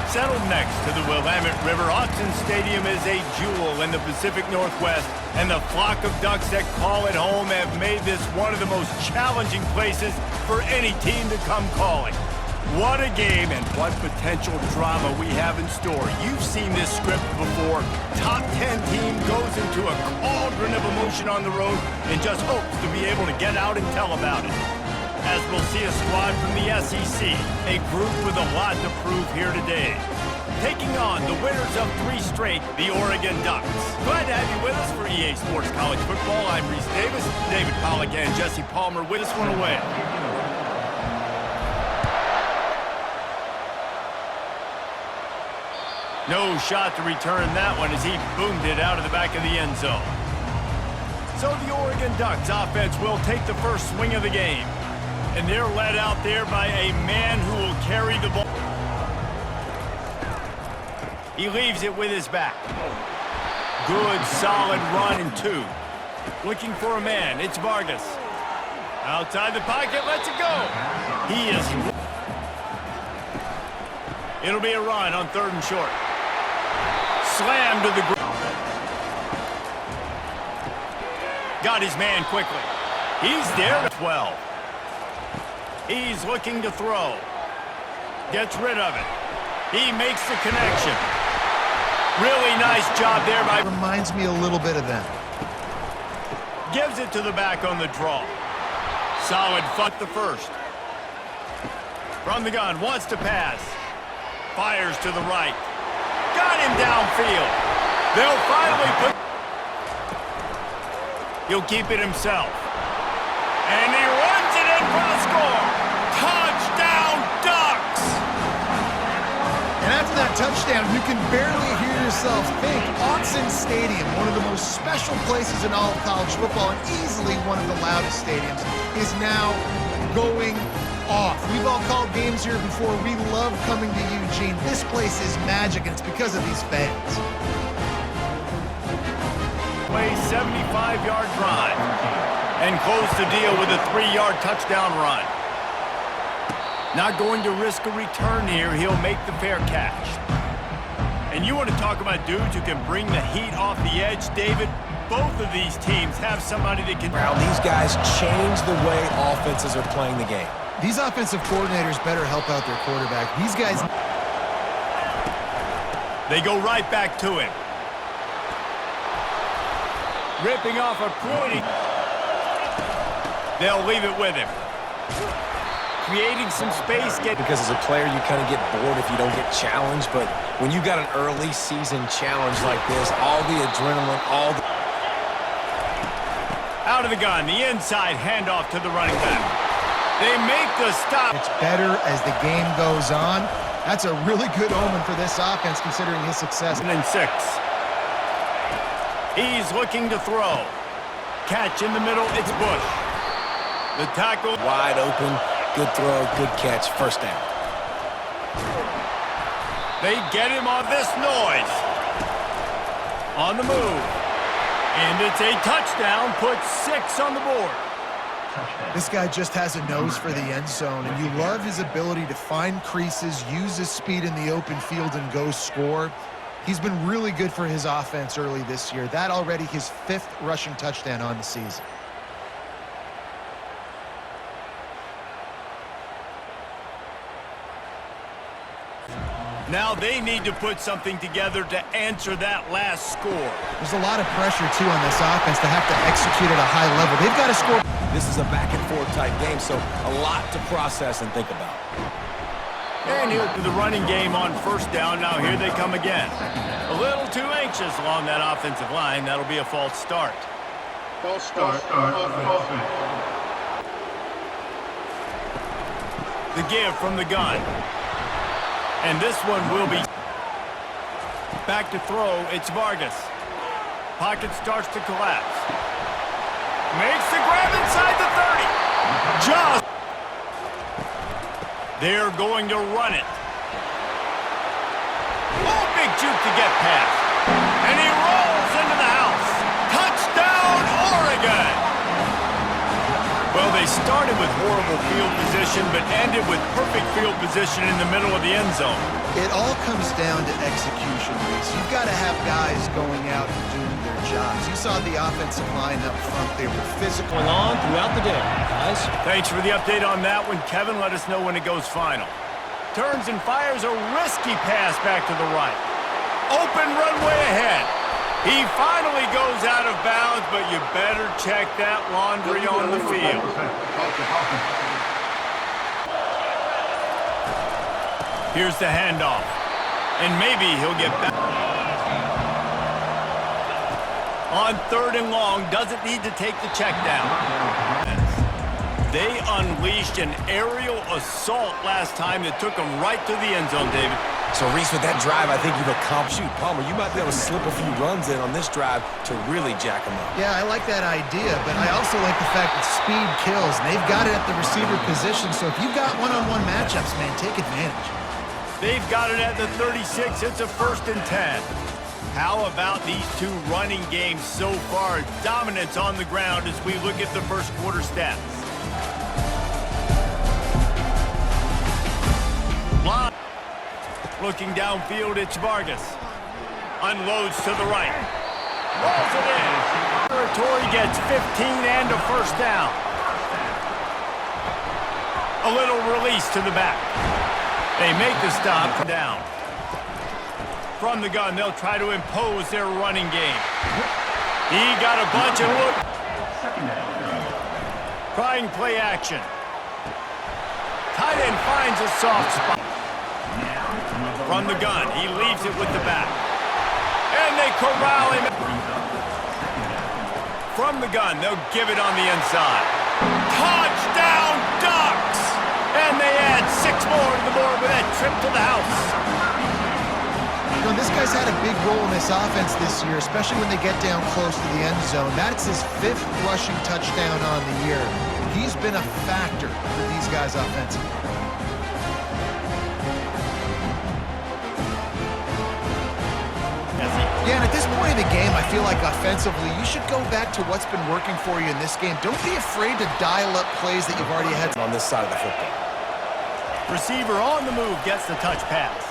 Settled next to the Willamette River, Autzen Stadium is a jewel in the Pacific Northwest, and the flock of ducks that call it home have made this one of the most challenging places for any team to come calling. What a game and what potential drama we have in store. You've seen this script before. Top 10 team goes into a cauldron of emotion on the road and just hopes to be able to get out and tell about it. As we'll see a squad from the SEC, a group with a lot to prove here today. Taking on the winners of 3 straight, the Oregon Ducks. Glad to have you with us for EA Sports College Football. I'm Reese Davis, David Pollack and Jesse Palmer with us one away. No shot to return that one as he boomed it out of the back of the end zone. So the Oregon Ducks offense will take the first swing of the game. And they're led out there by a man who will carry the ball. He leaves it with his back. Good, solid run in 2. Looking for a man. It's Vargas. Outside the pocket, lets it go. He is... It'll be a run on 3rd and short. Slam to the ground. Got his man quickly. He's there at 12. He's looking to throw. Gets rid of it. He makes the connection. Really nice job there by... Reminds me a little bit of them. Gives it to the back on the draw. Solid fuck the first. From the gun, wants to pass. Fires to the right. Got him downfield. They'll finally put... He'll keep it himself. And he runs it in for the score. Touchdown, Ducks! And after that touchdown, you can barely hear yourself think. Autzen Stadium, one of the most special places in all of college football, and easily one of the loudest stadiums, is now going off. We've all called games here before. We love coming to Eugene. This place is magic, and it's because of these fans. Play 75-yard drive and close the deal with a 3-yard touchdown run. Not going to risk a return here. He'll make the fair catch. And you want to talk about dudes who can bring the heat off the edge, David? Both of these teams have somebody that can... These guys change the way offenses are playing the game. These offensive coordinators better help out their quarterback. These guys... They go right back to him. Ripping off a pretty... They'll leave it with him. Creating some space. Because as a player, you kind of get bored if you don't get challenged. But when you got an early season challenge like this, all the adrenaline, all the... Out of the gun, the inside handoff to the running back. They make the stop. It's better as the game goes on. That's a really good omen for this offense considering his success. And then 6. He's looking to throw. Catch in the middle, it's Bush. The tackle. Wide open, good throw, good catch, first down. They get him on this noise. On the move. And it's a touchdown, puts 6 on the board. This guy just has a nose for the end zone, and you love his ability to find creases, use his speed in the open field, and go score. He's been really good for his offense early this year. That already his 5th rushing touchdown on the season. Now they need to put something together to answer that last score. There's a lot of pressure, too, on this offense to have to execute at a high level. They've got to score. This is a back-and-forth type game, so a lot to process and think about. And he'll do the running game on first down. Now here they come again. A little too anxious along that offensive line. That'll be a false start. False start. The give from the gun. And this one will be back to throw. It's Vargas. Pocket starts to collapse. Makes the grab inside the 30. Just. They're going to run it. Oh, big juke to get past. And he rolls into the house. Touchdown, Oregon. Well, they started with horrible field position, but ended with perfect field position in the middle of the end zone. It all comes down to execution, Reese. You've got to have guys going out and doing their jobs. You saw the offensive line up front. They were physical. Going on throughout the day, guys. Thanks for the update on that one, Kevin. Let us know when it goes final. Turns and fires a risky pass back to the right. Open runway ahead. He finally goes out of bounds, but you better check that laundry on the field. Here's the handoff. And maybe he'll get back. On 3rd and long, doesn't need to take the check down. They unleashed an aerial assault last time that took them right to the end zone, David. So, Reese, with that drive, I think you've accomplished. Shoot, Palmer, you might be able to slip a few runs in on this drive to really jack them up. Yeah, I like that idea, but I also like the fact that speed kills. And they've got it at the receiver position, so if you've got one-on-one matchups, man, take advantage. They've got it at the 36. It's a 1st and 10. How about these two running games so far? Dominance on the ground as we look at the first quarter stats. Looking downfield, it's Vargas. Unloads to the right. Rolls it in. Territory gets 15 and a 1st down. A little release to the back. They make the stop down. From the gun, they'll try to impose their running game. He got a bunch of look. Trying play action. Tight end finds a soft spot. From the gun, he leaves it with the back. And they corral him. From the gun, they'll give it on the inside. Touchdown, Ducks! And they add 6 more to the board with that trip to the house. You know, this guy's had a big role in this offense this year, especially when they get down close to the end zone. That's his 5th rushing touchdown on the year. He's been a factor for these guys offensively. Yeah, and at this point in the game, I feel like offensively, you should go back to what's been working for you in this game. Don't be afraid to dial up plays that you've already had On this side of the football. Receiver on the move gets the touch pass.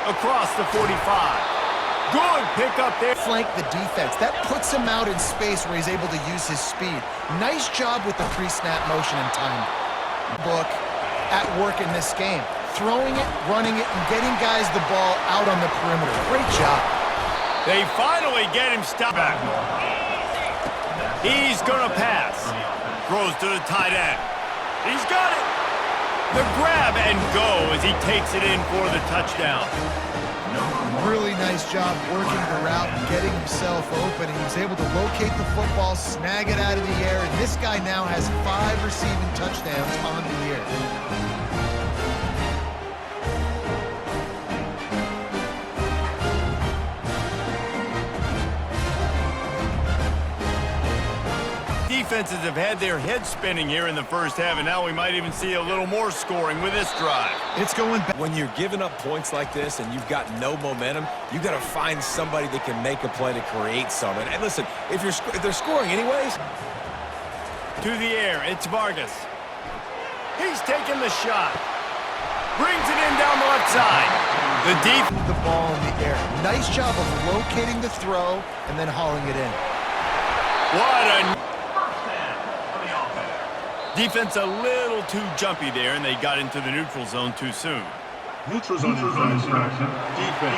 Across the 45. Good pick up there. Flank the defense. That puts him out in space where he's able to use his speed. Nice job with the pre-snap motion and time. Book at work in this game. Throwing it, running it, and getting guys the ball out on the perimeter. Great job. They finally get him stopped back. He's going to pass. Throws to the tight end. He's got it. The grab and go as he takes it in for the touchdown. Really nice job working the route and getting himself open. He was able to locate the football, snag it out of the air, and this guy now has 5 receiving touchdowns on the year. Defenses have had their heads spinning here in the first half, and now we might even see a little more scoring with this drive. It's going back. When you're giving up points like this and you've got no momentum, you got to find somebody that can make a play to create something. And listen, if they're scoring anyways. To the air, it's Vargas. He's taking the shot. Brings it in down the left side. The ball in the air. Nice job of locating the throw and then hauling it in. What a... Defense a little too jumpy there, and they got into the neutral zone too soon. Neutral zone infraction. Defense.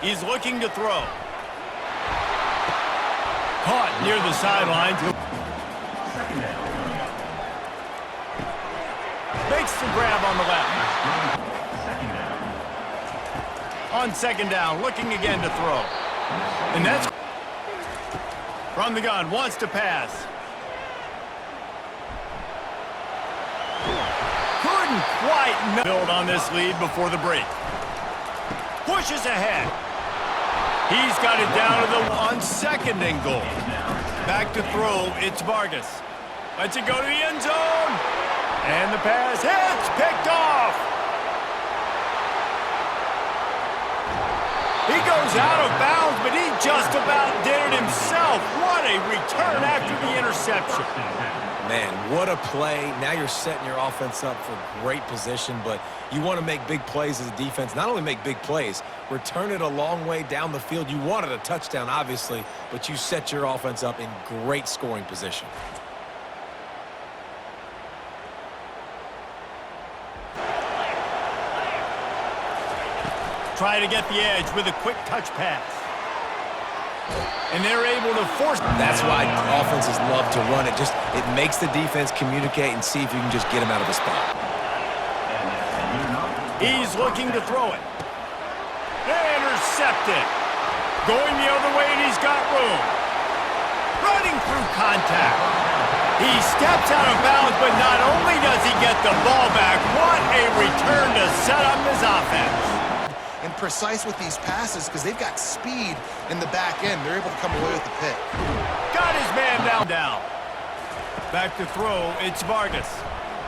He's looking to throw. Caught near the sidelines. Makes the grab on the left. On 2nd down, looking again to throw. And that's... From the gun, wants to pass. Couldn't quite build on this lead before the break. Pushes ahead. He's got it down to the on 2nd and goal. Back to throw, it's Vargas. Lets it go to the end zone. And the pass hits, picked off. He goes out of bounds, but he just about did it himself. What a return after the interception. Man, what a play. Now you're setting your offense up for great position, but you want to make big plays as a defense. Not only make big plays, return it a long way down the field. You wanted a touchdown, obviously, but you set your offense up in great scoring position. Try to get the edge with a quick touch pass. And they're able to force. That's why offenses love to run it. It makes the defense communicate and see if you can just get him out of the spot. He's looking to throw it. Intercepted. Going the other way, and he's got room. Running through contact. He steps out of bounds, but not only does he get the ball back, what a return to set up his offense. And precise with these passes because they've got speed in the back end. They're able to come away with the pick. Got his man down. Back to throw, it's Vargas.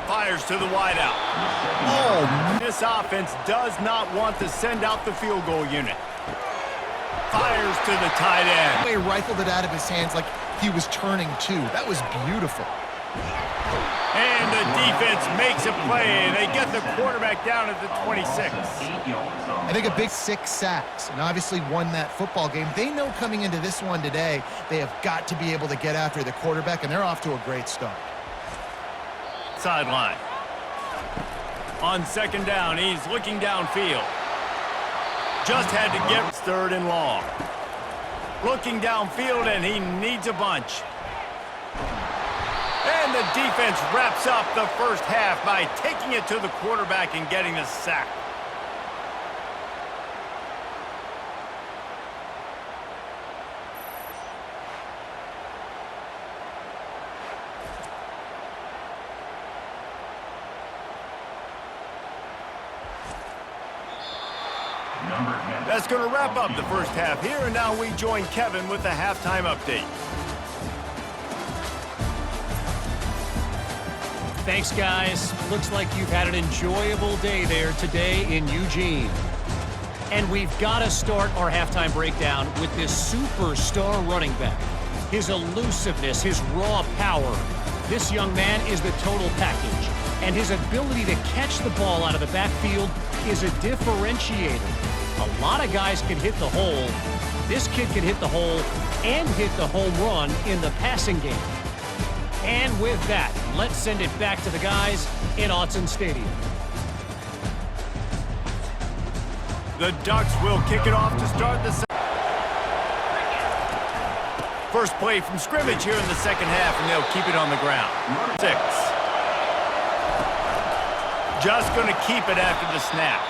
Fires to the wideout. Oh, this offense does not want to send out the field goal unit. Fires to the tight end. He rifled it out of his hands like he was turning too. That was beautiful. And the defense makes a play, and they get the quarterback down at the 26. I think a big 6 sacks, and obviously won that football game. They know coming into this one today, they have got to be able to get after the quarterback, and they're off to a great start. Sideline. On second down, he's looking downfield. Just had to get third and long. Looking downfield, and he needs a bunch. And the defense wraps up the first half by taking it to the quarterback and getting the sack. That's going to wrap up the first half here, and now we join Kevin with the halftime update. Thanks, guys. Looks like you've had an enjoyable day there today in Eugene. And we've got to start our halftime breakdown with this superstar running back. His elusiveness, his raw power. This young man is the total package. And his ability to catch the ball out of the backfield is a differentiator. A lot of guys can hit the hole. This kid can hit the hole and hit the home run in the passing game. And with that, let's send it back to the guys in Autzen Stadium. The Ducks will kick it off to start the second. First play from scrimmage here in the second half, and they'll keep it on the ground. 6. Just going to keep it after the snap.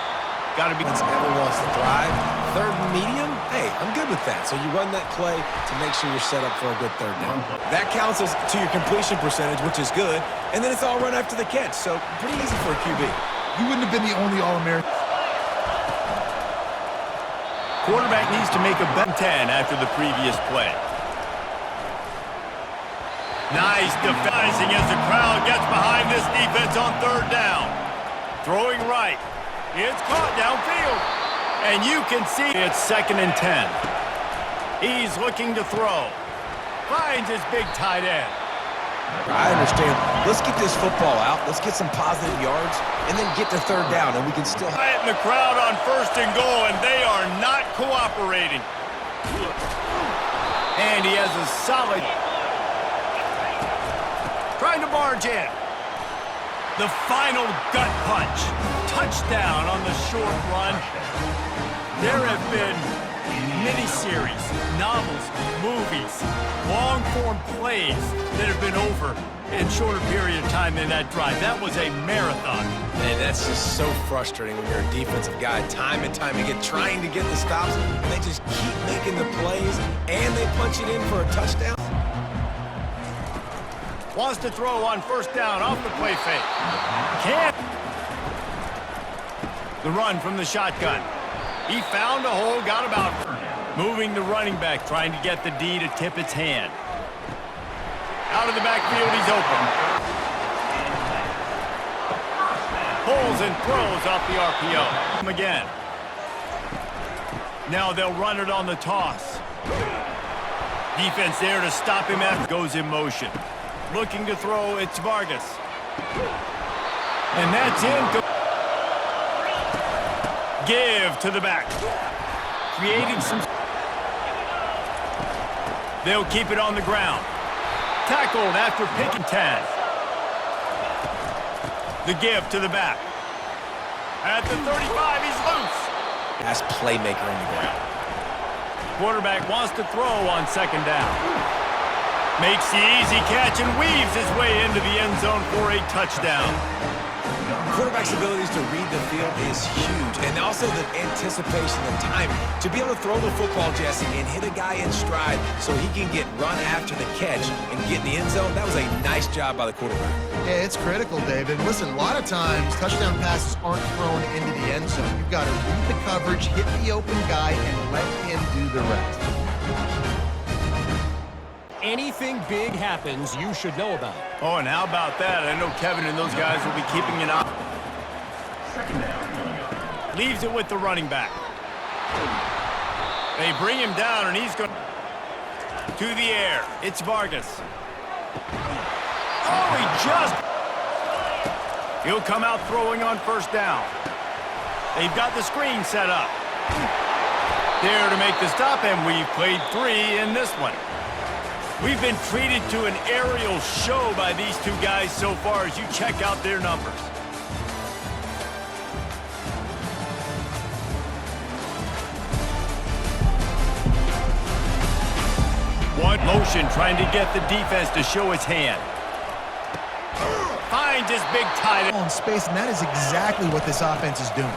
Got to be. Ever wants to thrive. Third and medium? Hey, I'm good with that. So you run that play to make sure you're set up for a good third down. That counts as to your completion percentage, which is good. And then it's all run after the catch. So pretty easy for a QB. You wouldn't have been the only All-American. Quarterback needs to make a bet 10 after the previous play. Nice defending as the crowd gets behind this defense on third down. Throwing right. It's caught downfield. And you can see it's 2nd and 10. He's looking to throw. Finds his big tight end. I understand. Let's get this football out. Let's get some positive yards and then get to third down, and we can still. In the crowd on 1st and goal, and they are not cooperating. And he has a solid. Trying to barge in. The final gut punch. Touchdown on the short run. There have been miniseries, novels, movies, long-form plays that have been over in shorter period of time than that drive. That was a marathon. And that's just so frustrating when you're a defensive guy, time and time again, trying to get the stops, and they just keep making the plays, and they punch it in for a touchdown. Wants to throw on 1st down off the play fake. Can't. The run from the shotgun. He found a hole, got about. Moving the running back, trying to get the D to tip its hand. Out of the backfield, he's open. Pulls and throws off the RPO. Again. Now they'll run it on the toss. Defense there to stop him after goes in motion. Looking to throw, it's Vargas. And that's in. Give to the back. Creating some. They'll keep it on the ground. Tackled after picking Taz. The give to the back. At the 35, he's loose. That's playmaker on the ground. Quarterback wants to throw on second down. Makes the easy catch and weaves his way into the end zone for a touchdown. Quarterback's abilities to read the field is huge, and also the anticipation and timing. To be able to throw the football, Jesse, and hit a guy in stride so he can get run after the catch and get in the end zone, that was a nice job by the quarterback. Yeah, it's critical, David. Listen, a lot of times, touchdown passes aren't thrown into the end zone. You've got to read the coverage, hit the open guy, and let him do the rest. Anything big happens, you should know about. Oh, and how about that? I know Kevin and those guys will be keeping an eye. Leaves it with the running back. They bring him down, and he's going to the air. It's Vargas. Oh, he just... He'll come out throwing on first down. They've got the screen set up. There to make the stop, and we've played 3 in this one. We've been treated to an aerial show by these two guys so far as you check out their numbers. One motion trying to get the defense to show its hand. Finds his big tight end. In space, and that is exactly what this offense is doing.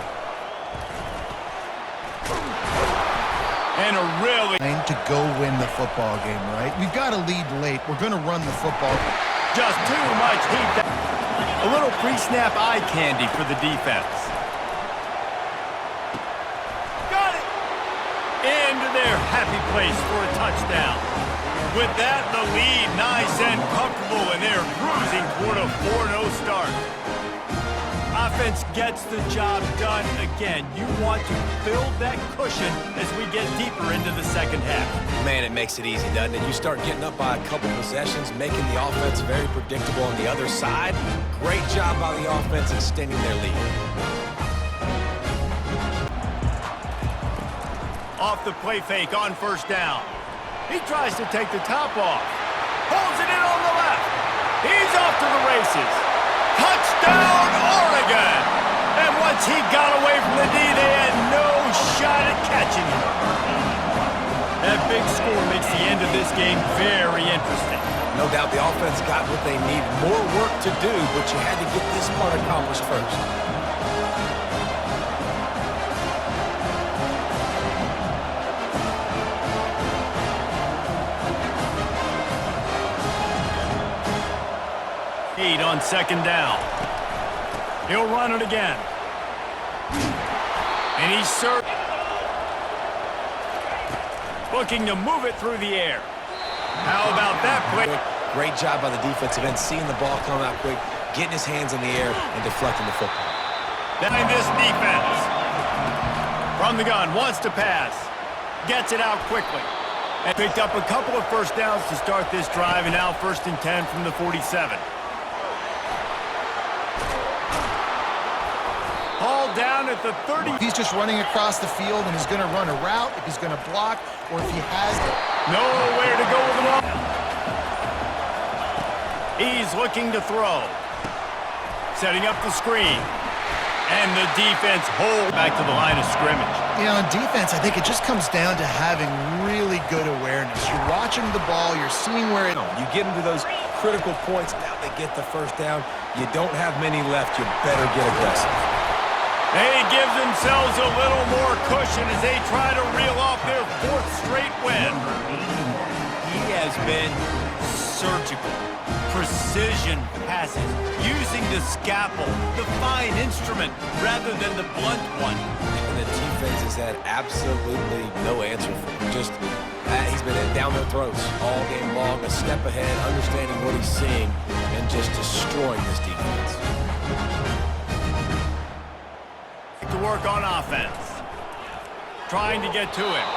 And a really... To go win the football game, right? We've got to lead late. We're going to run the football. Just too much heat. A little pre-snap eye candy for the defense. Got it! Into their happy place for a touchdown. With that, the lead nice and comfortable, and they're cruising toward a 4-0 start. Offense gets the job done again. You want to build that cushion as we get deeper into the second half. Man, it makes it easy, doesn't it? You start getting up by a couple possessions, making the offense very predictable on the other side. Great job by the offense extending their lead. Off the play fake on first down. He tries to take the top off. Holds it in on the left. He's off to the races. Touchdown, Oregon! And once he got away from the D, they had no shot at catching him. That big score makes the end of this game very interesting. No doubt the offense got what they need. More work to do, but you had to get this part accomplished first. On second down. He'll run it again. And he's looking to move it through the air. How about that play? Great job by the defensive end, seeing the ball come out quick, getting his hands in the air, and deflecting the football. Behind this defense. From the gun, wants to pass. Gets it out quickly. And picked up a couple of first downs to start this drive, and now 1st and 10 from the 47. Down at the 30. If he's just running across the field and he's going to run a route, if he's going to block, or if he has nowhere to go with the ball. He's looking to throw. Setting up the screen. And the defense holds back to the line of scrimmage. You know, on defense, I think it just comes down to having really good awareness. You're watching the ball, you're seeing where it... You get into those critical points, now they get the first down. You don't have many left, you better get aggressive. They give themselves a little more cushion as they try to reel off their 4th straight win. He has been surgical. Precision passes, using the scalpel, the fine instrument, rather than the blunt one. And the defense has had absolutely no answer for him. Just, he's been down their throats all game long, a step ahead, understanding what he's seeing, and just destroying this defense. To work on offense. Trying to get to him.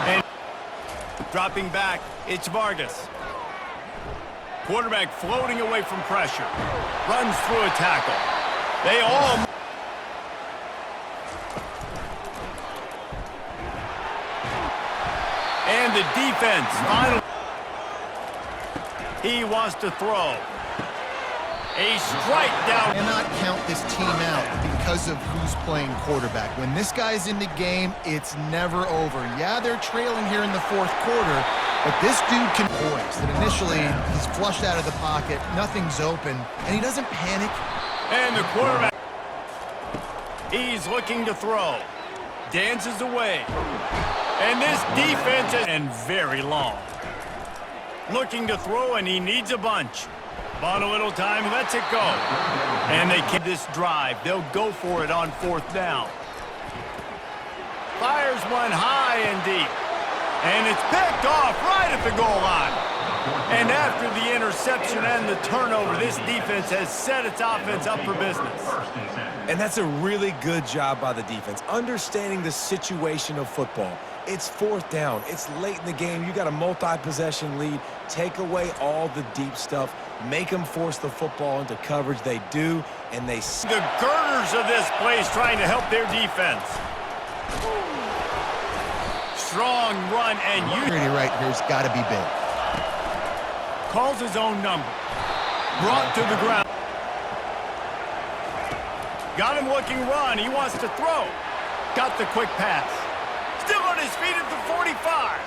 And Dropping back, it's Vargas. Quarterback floating away from pressure. Runs through a tackle. They all... And the defense finally... He wants to throw. A strike down. Cannot count this team out because of who's playing quarterback. When this guy's in the game, it's never over. Yeah, they're trailing here in the fourth quarter, but this dude can poise. And initially, he's flushed out of the pocket, nothing's open, and he doesn't panic. And the quarterback, he's looking to throw. Dances away. And this defense is and very long. Looking to throw, and he needs a bunch. Bought a little time, lets it go. And they keep this drive. They'll go for it on fourth down. Fires one high and deep. And it's picked off right at the goal line. And after the interception and the turnover, this defense has set its offense up for business. And that's a really good job by the defense, understanding the situation of football. It's fourth down. It's late in the game. You got a multi-possession lead. Take away all the deep stuff. Make them force the football into coverage. They do, and they... The girders of this place trying to help their defense. Strong run, and Security right here's got to be big. calls his own number. Brought to the ground. Got him looking run. He wants to throw. Got the quick pass. Still on his feet at the 45.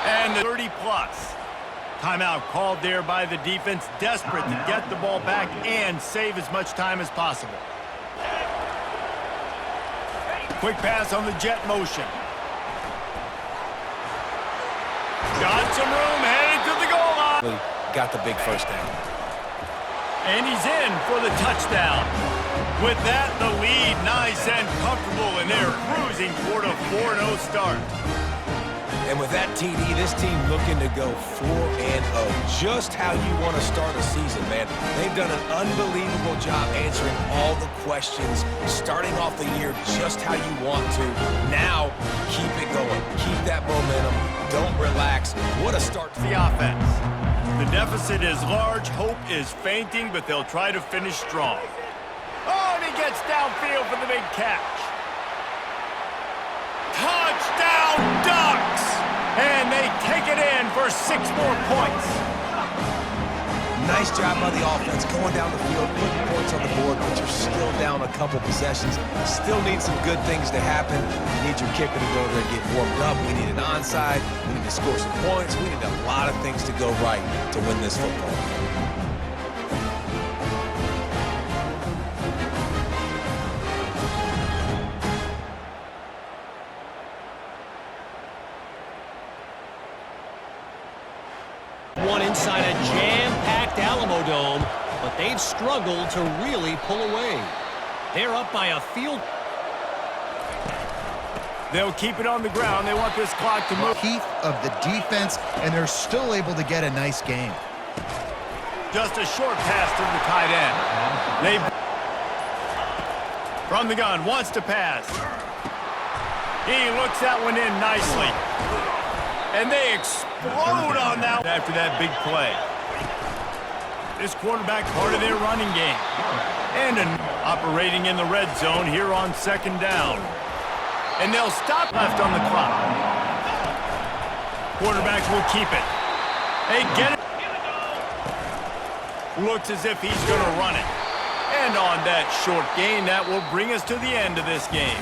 And the 30-plus. Timeout called there by the defense, desperate to get the ball back and save as much time as possible. Quick pass on the jet motion. Got some room, headed to the goal line. Got the big first down. And he's in for the touchdown. With that, the lead nice and comfortable, and they're cruising toward a 4-0 start. And with that TD, this team looking to go 4-0. Just how you want to start a season, man. They've done an unbelievable job answering all the questions, starting off the year just how you want to. Now, keep it going. Keep that momentum. Don't relax. What a start to The offense. The deficit is large. Hope is fainting, but they'll try to finish strong. Oh, and he gets downfield for the big catch. Touchdown, Ducks! And they take it in for 6 more points. Nice job by the offense going down the field, putting points on the board, but you're still down a couple possessions. Still need some good things to happen. You need your kicker to go there and get warmed up. We need an onside. We need to score some points. We need a lot of things to go right to win this football game. One inside a jam-packed Alamo Dome, but they've struggled to really pull away. They're up by a field. They'll keep it on the ground. They want this clock to move. Teeth of the defense, and they're still able to get a nice game. Just a short pass to the tight end. They from the gun, wants to pass. He looks that one in nicely. And they explode on that after that big play. This quarterback part of their running game. And operating in the red zone here on second down. And they'll stop left on the clock. Quarterback will keep it. They get it. Looks as if he's going to run it. And on that short gain, that will bring us to the end of this game.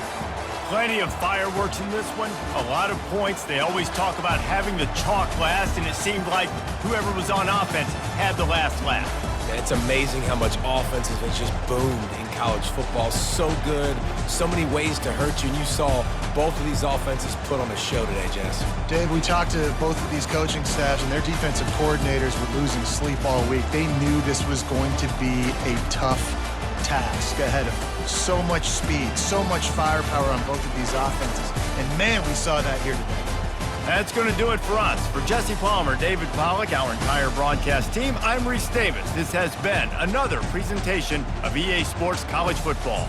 Plenty of fireworks in this one, a lot of points. They always talk about having the chalk last, and it seemed like whoever was on offense had the last laugh. And it's amazing how much offense has just boomed in college football. So good, so many ways to hurt you, and you saw both of these offenses put on a show today, Jess. Dave, we talked to both of these coaching staffs, and their defensive coordinators were losing sleep all week. They knew this was going to be a tough task ahead of them. So much speed, so much firepower on both of these offenses. And man, we saw that here today. That's going to do it for us. For Jesse Palmer, David Pollack, our entire broadcast team, I'm Reese Davis. This has been another presentation of EA Sports College Football.